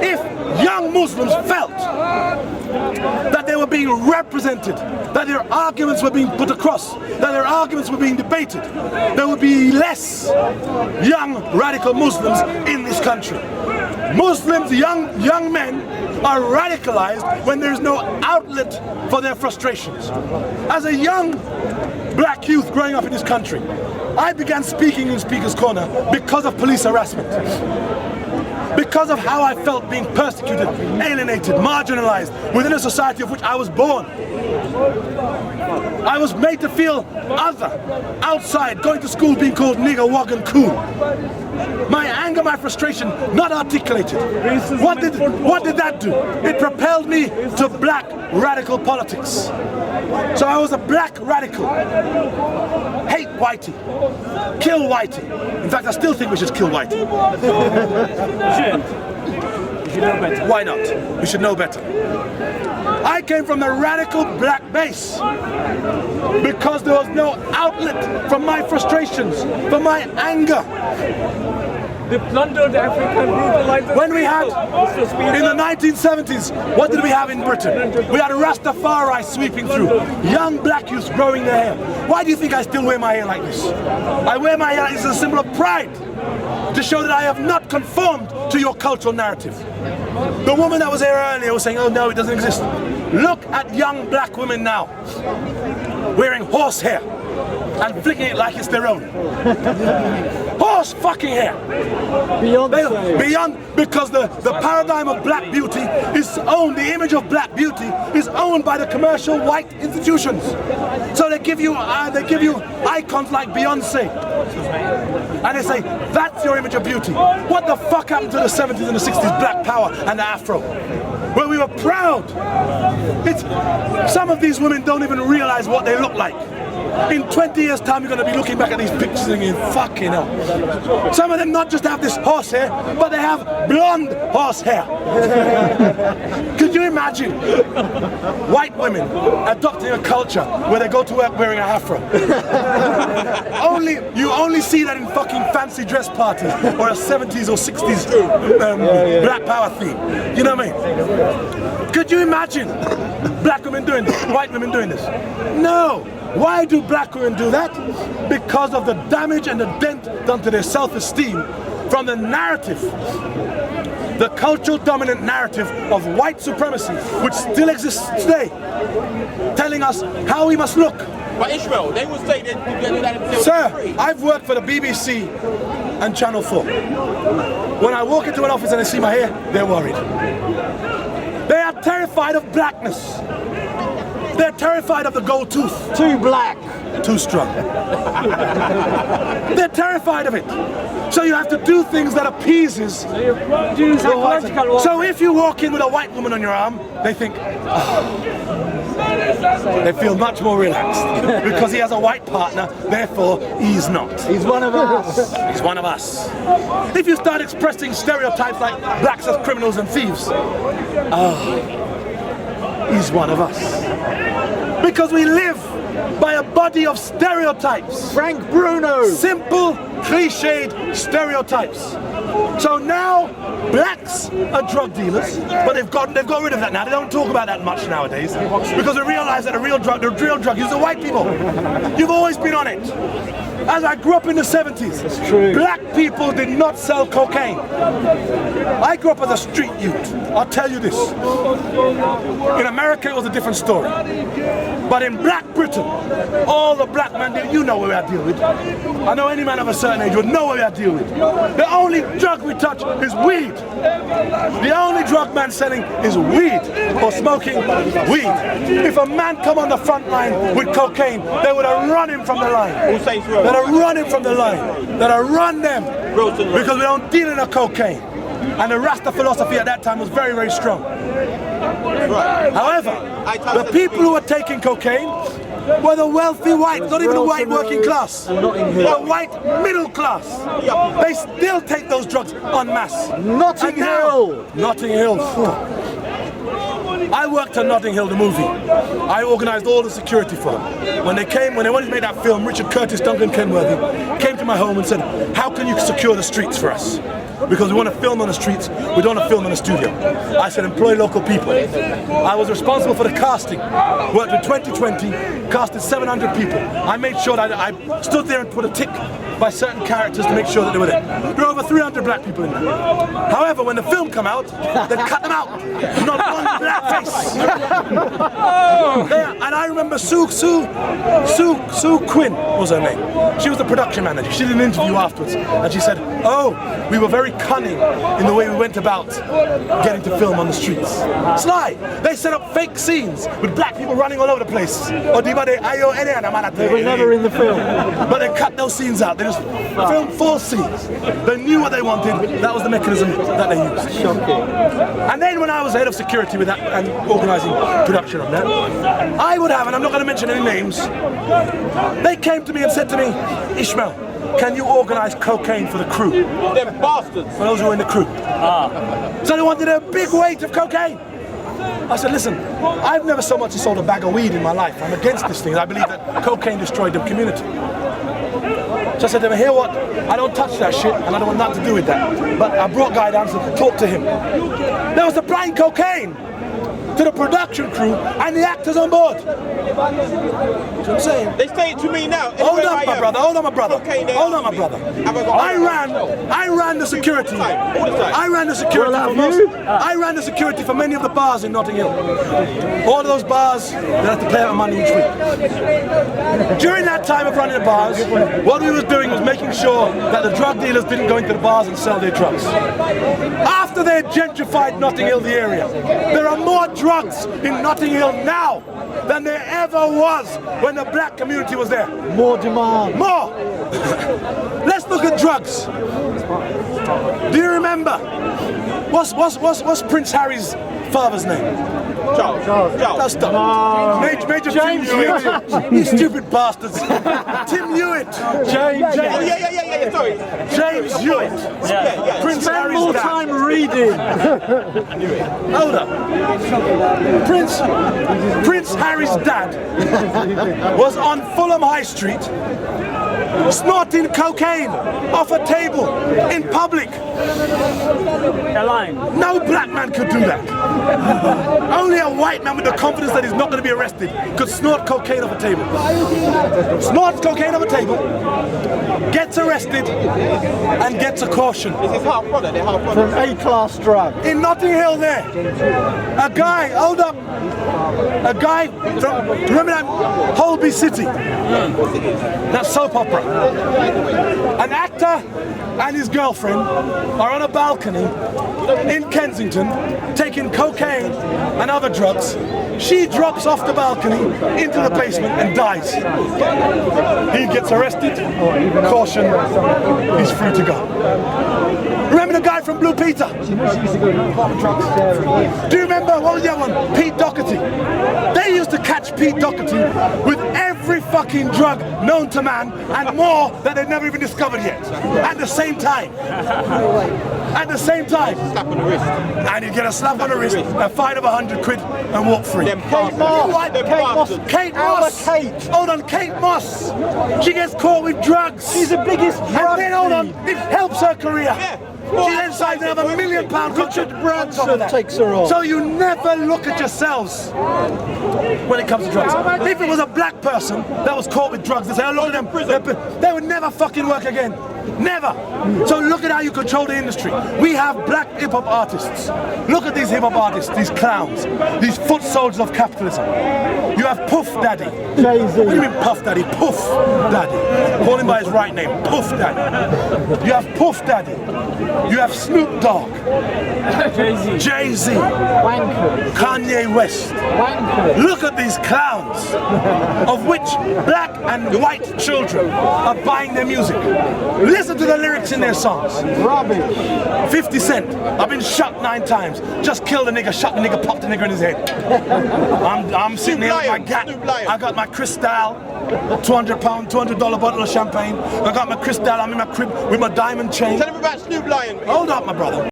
if young Muslims felt that they were being represented, that their arguments were being put across, that their arguments were being debated, there would be less young radical Muslims in this country. Muslims, young men, are radicalized when there is no outlet for their frustrations. As a young black youth growing up in this country, I began speaking in Speaker's Corner because of police harassment. Because of how I felt being persecuted, alienated, marginalized within a society of which I was born. I was made to feel other, outside, going to school being called nigger, wog and cool. My anger, my frustration, not articulated. What did that do? It propelled me to black radical politics. So I was a black radical. Hate Whitey. Kill Whitey. In fact, I still think we should kill Whitey. You should know better. Why not? We should know better. I came from the radical black base because there was no outlet for my frustrations, for my anger. They plundered Africa and brutalized. When we had, in the 1970s, what did we have in Britain? We had Rastafari sweeping through, young black youths growing their hair. Why do you think I still wear my hair like this? I wear my hair like this as a symbol of pride, to show that I have not conformed to your cultural narrative. The woman that was here earlier was saying, oh no, it doesn't exist. Look at young black women now, wearing horse hair and flicking it like it's their own. Horse fucking hair. Beyond, because the paradigm of black beauty is owned, the image of black beauty is owned by the commercial white institutions. So they give you icons like Beyonce, and they say that's your image of beauty. What the fuck happened to the 70s and the 60s black power and the Afro, where we were proud? Some of these women don't even realize what they look like. In 20 years' time, you're going to be looking back at these pictures and thinking, fucking hell. Some of them not just have this horse hair, but they have blonde horse hair. Could you imagine white women adopting a culture where they go to work wearing a afro? You only see that in fucking fancy dress parties or a 70s or 60s black power theme. You know what I mean? Could you imagine black women doing this, white women doing this? No. Why do black women do that? Because of the damage and the dent done to their self-esteem from the narrative, the cultural dominant narrative of white supremacy, which still exists today, telling us how we must look. But Ishmael, they would say that. Sir, I've worked for the BBC and Channel 4. When I walk into an office and they see my hair, they're worried. They are terrified of blackness. They're terrified of the gold tooth. Too black. Too strong. They're terrified of it. So you have to do things that appeases the white. So if you walk in with a white woman on your arm, they think, oh. They feel much more relaxed. Because he has a white partner, therefore he's not. He's one of us. He's one of us. If you start expressing stereotypes like blacks as criminals and thieves, he's one of us. Because we live by a body of stereotypes. Frank Bruno. Simple, cliched stereotypes. So now blacks are drug dealers, but they've got rid of that now. They don't talk about that much nowadays because they realize that the real drug is the white people. You've always been on it. As I grew up in the 70s, black people did not sell cocaine. I grew up as a street youth. I'll tell you this. In America, it was a different story. But in Black Britain, all the black men, you know where I deal with. I know any man of a certain age would know where I deal with. The only drug we touch is weed. The only drug man selling is weed or smoking weed. If a man come on the front line with cocaine, they would have run him from the line. They'd have run him from the line. They'd have run them because we don't deal in a cocaine. And the Rasta philosophy at that time was very, very strong. However, the people who were taking cocaine were the wealthy whites, not even the white working class, the white middle class. They still take those drugs en masse. Notting Hill! Notting Hill. I worked on Notting Hill, the movie. I organised all the security for them. When they wanted to make that film, Richard Curtis, Duncan Kenworthy came to my home and said, how can you secure the streets for us? because we want to film on the streets, we don't want to film in the studio. I said employ local people. I was responsible for the casting. Worked in 2020, casted 700 people. I made sure that I stood there and put a tick by certain characters to make sure that they were there. There were over 300 black people in there. However, when the film came out, they cut them out. Not one black face. And I remember Sue Quinn was her name. She was the production manager. She did an interview afterwards, and she said, "Oh, we were very cunning in the way we went about getting to film on the streets." Sly, they set up fake scenes with black people running all over the place. They were Never in the film. But they cut those scenes out. They just filmed 4 scenes. They knew what they wanted. That was the mechanism that they used. Shocking. And then when I was head of security with that and organising production on that, I would have, and I'm not going to mention any names, they came to me and said to me, "Ishmael, can you organise cocaine for the crew?" They're bastards. For those who were in the crew. So they wanted a big weight of cocaine. I said, listen, I've never so much as sold a bag of weed in my life. I'm against this thing. I believe that cocaine destroyed the community. So I said to him, "Hear what? I don't touch that shit and I don't want nothing to do with that." But I brought Guy down to talk to him. There was supplying cocaine to the production crew and the actors on board. See what I'm saying? They say it to me now. Hold on, my brother. Hold on, my brother. Hold on, my brother. I ran the security. I ran the security for most. I ran the security for many of the bars in Notting Hill. All of those bars, they had to pay out money each week. During that time of running the bars, what we was doing was making sure that the drug dealers didn't go into the bars and sell their drugs. After they had gentrified Notting Hill, the area, there are more drugs in Notting Hill now than there ever was when the black community was there. More demand. More! Let's look at drugs. Do you remember? What's Prince Harry's father's name? Charles. That's stop. Major James Tim Hewitt. You stupid bastards. Tim Hewitt. James. Yeah, sorry. James Hewitt. Prince Spend Harry's more dad. time reading. Hold up. Prince Harry's dad was on Fulham High Street snorting cocaine off a table in public. No black man could do that. Only a white man with the confidence that he's not going to be arrested could snort cocaine off a table. Snorts cocaine off a table, gets arrested, and gets a caution. This is half product. They're half For product. an A-class drug. In Notting Hill there, a guy, hold up, a guy from, remember that Holby City? That soap opera. An actor and his girlfriend are on a balcony in Kensington taking cocaine and other drugs. She drops off the balcony into the basement and dies. He gets arrested, caution, he's free to go. Remember the guy from Blue Peter? Do you remember, what was the other one? Pete Doherty. They used to catch Pete Doherty with every fucking drug known to man and more that they'd never even discovered yet. At the same time. At the same time. Slap on the wrist. And he'd get a slap on the wrist, a fine of 100 quid and walk free. Them Kate bastards. Moss. Them Kate Moss. bastards. Kate Our Moss! Kate. Hold on, Kate Moss! She gets caught with drugs! She's the biggest drug And then, hold on, thief. it helps her career! Yeah. She then signs another £1 million contract Richard on top of Branson that. takes her on. So you never look at yourselves when it comes to drugs. If it was a black person that was caught with drugs, they say, "Oh, look at them, they would never fucking work again." Never. So look at how you control the industry. We have black hip-hop artists. Look at these hip-hop artists, these clowns, these foot soldiers of capitalism. You have Puff Daddy. Jay-Z. What do you mean Puff Daddy? Puff Daddy. Call him by his right name, Puff Daddy. You have Puff Daddy. You have Snoop Dogg. Jay-Z. Wankers. Kanye West. Wankers. Look at these clowns, of which black and white children are buying their music. Listen to the lyrics in their songs. Rubbish. 50 Cent, I've been shot 9 times. Just killed a nigga, shot the nigga, popped the nigga in his head. I'm sitting here with my gat. I got my Cristal, $200 bottle of champagne. I got my Cristal, I'm in my crib with my diamond chain. Tell them about Snoop Lion. Hold up, my brother.